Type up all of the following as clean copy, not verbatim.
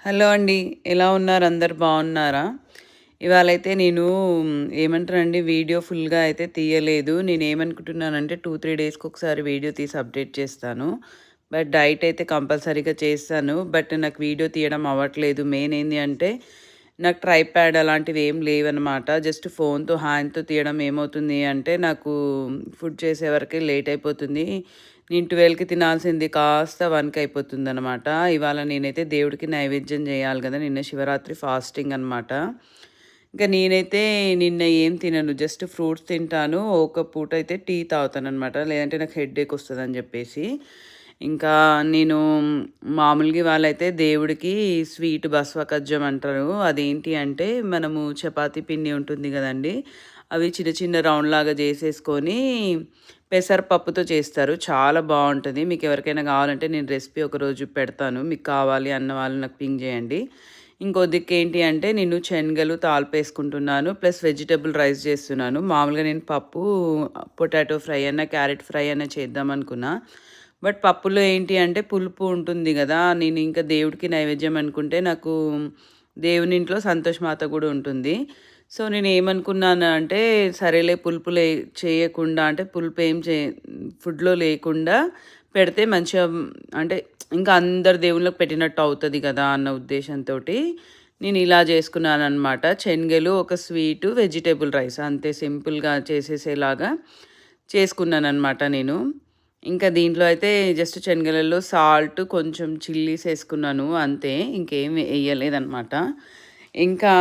Hello అండి. ఎలా ఉన్నారు? అందరూ బాగున్నారా? ఇవాళైతే నేను ఏమంటారండి వీడియో ఫుల్‌గా అయితే తీయలేదు. నేనేమనుకుంటున్నానంటే 2, 3 డేస్‌కొకసారి వీడియో తీసి అప్డేట్ చేస్తాను. బట్ డైట్ అయితే కంపల్సరీగా చేస్తాను. బట్ నాకు వీడియో తీయడం అవ్వట్లేదు. మెయిన్ ఏంది అంటే నాకు ట్రైపాడ్ అలాంటివి ఏం లేవనమాట. జస్ట్ ఫోన్‌తో హ్యాండ్‌తో తీయడం ఏమవుతుంది అంటే నాకు ఫుడ్ చేసే వరకే లేట్ అయిపోతుంది. నేను 12కి తినాల్సింది కాస్త 1కి అయిపోతుందనమాట. ఇవాళ నేనైతే దేవుడికి నైవేద్యం చేయాలి గదా! నిన్న శివరాత్రి ఫాస్టింగ్ అనమాట. ఇంక నేనైతే నిన్న ఏం తినను. జస్ట్ ఫ్రూట్స్ తింటాను. ఒక పూట అయితే టీ తాగుతాననమాట. లేదంటే నాకు హెడ్‌ఏక్ వస్తదని జెప్పేసి. ఇంకా నేను మామూలుగా ఇవాళైతే దేవుడికి స్వీట్ బస్వకజ్జం అంటారు. అదేంటి అంటే మనము చపాతీ పిండి ఉంటుంది గదండీ! అవి చిన్న చిన్న రౌండ్‌లాగా జేసేసుకొని పెసరపప్పుతో చేస్తారు. చాలా బావుంటది. మీకెవరికైనా గావాలంటే నేను రెసిపీ ఒకరోజు పెడతాను. మీకు కావాలి అన్న వాళ్ళు నాకు పింగ్ జేయండి. ఇంకో దిక్కేంటి అంటే నేను శనగలు తాలిపేసుకుంటున్నాను. ప్లస్ వెజిటబుల్ రైస్ చేస్తున్నాను. మామూలుగా నేను పప్పు, పొటాటో ఫ్రై అన్నా, క్యారెట్ ఫ్రై అన్నా చేద్దామనుకున్నా. బట్ పప్పులో ఏంటి అంటే పులుపు ఉంటుంది గదా! నేను ఇంకా దేవుడికి నైవేద్యం అనుకుంటే నాకు దేవుని ఇంట్లో సంతోష్ మాత గూడా ఉంటుంది. సో, నేనేమనుకున్నాను అంటే సరేలే పులుపు చేయకుండా అంటే పులుపు ఏం చే ఫుడ్‌లో లేకుండా పెడితే మంచిగా అంటే ఇంకా అందరు దేవుళ్ళకి పెట్టినట్టు అవుతది గదా! అన్న ఉద్దేశంతోటి నేనిలా జేసుకున్నాననమాట. శనగలు, ఒక స్వీటు, వెజిటబుల్ రైస్ అంతే సింపుల్‌గా చేసేసేలాగా చేసుకున్నాననమాట నేను. ఇంకా దీంట్లో అయితే జస్ట్ శనగలలో సాల్ట్, కొంచెం చిల్లీస్ ఏసుకున్నాను అంతే. ఇంకేమి ఎయ్యలేదనమాట. ఇంకా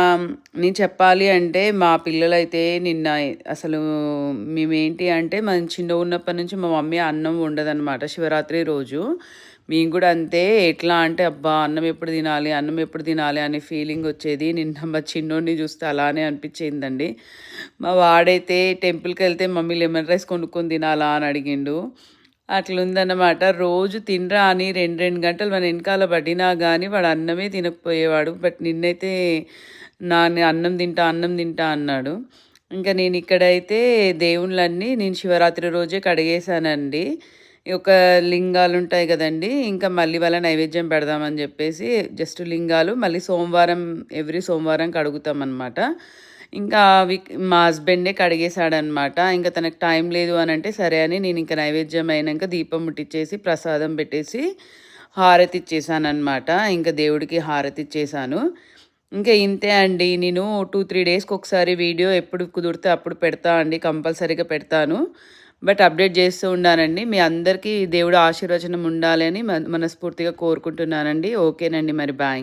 నేను చెప్పాలి అంటే మా పిల్లలైతే నిన్న అసలు మేమేంటి అంటే మనం చిన్నగున్నప్పటి నుంచి మా మమ్మీ అన్నం వండదనమాట శివరాత్రి రోజు. మేము గూడా అంతే ఎట్లా అంటే అబ్బా! అన్నం ఎప్పుడు తినాలి, అన్నం ఎప్పుడు తినాలి అనే ఫీలింగొచ్చేది. నిన్న మా చిన్నోడిని చూస్తే అలానే అనిపిచ్చిందండి. మా వాడైతే టెంపుల్‌కెళ్తే మమ్మీ లెమన్ రైస్ కొనుక్కొని తినాలా అని అడిగిండు. అట్లుందన్నమాట. రోజు తినరా అని 2, 2 గంటలు మన ఎనకాల పడినా గానీ వాడు అన్నమే తినకపోయేవాడు. బట్ నిన్నైతే అన్నం తింటా, అన్నం తింటా అన్నాడు. ఇంక నేనిక్కడైతే దేవుళ్ళన్నీ నేను శివరాత్రి రోజే కడిగేశానండి. ఒక లింగాలుంటాయి గదండీ! ఇంకా మళ్ళీ ఇవాళ నైవేద్యం పెడదామని జెప్పేసి జస్ట్ లింగాలు మళ్ళీ సోమవారం ఎవ్రీ సోమవారం కడుగుతామనమాట. ఇంకా అవి మా హస్బెండే కడిగేసాడనమాట. ఇంక తనకు టైం లేదు అనంటే సరే అని నేనింక నైవేద్యం అయినంక దీపం ముట్టిచ్చేసి, ప్రసాదం పెట్టేసి, హారతిచ్చేసాననమాట. ఇంక దేవుడికి హారతిచ్చేసాను. ఇంక ఇంతే అండి. నేను 2, 3 డేస్‌కొకసారి వీడియో ఎప్పుడు కుదిరితే అప్పుడు పెడతా అండి. కంపల్సరీగా పెడతాను. బట్ అప్డేట్ చేస్తూ ఉండానండి. మీ అందరికీ దేవుడి ఆశీర్వచనం ఉండాలి అని మనస్ఫూర్తిగా కోరుకుంటున్నానండి. ఓకేనండి మరి బాయ్.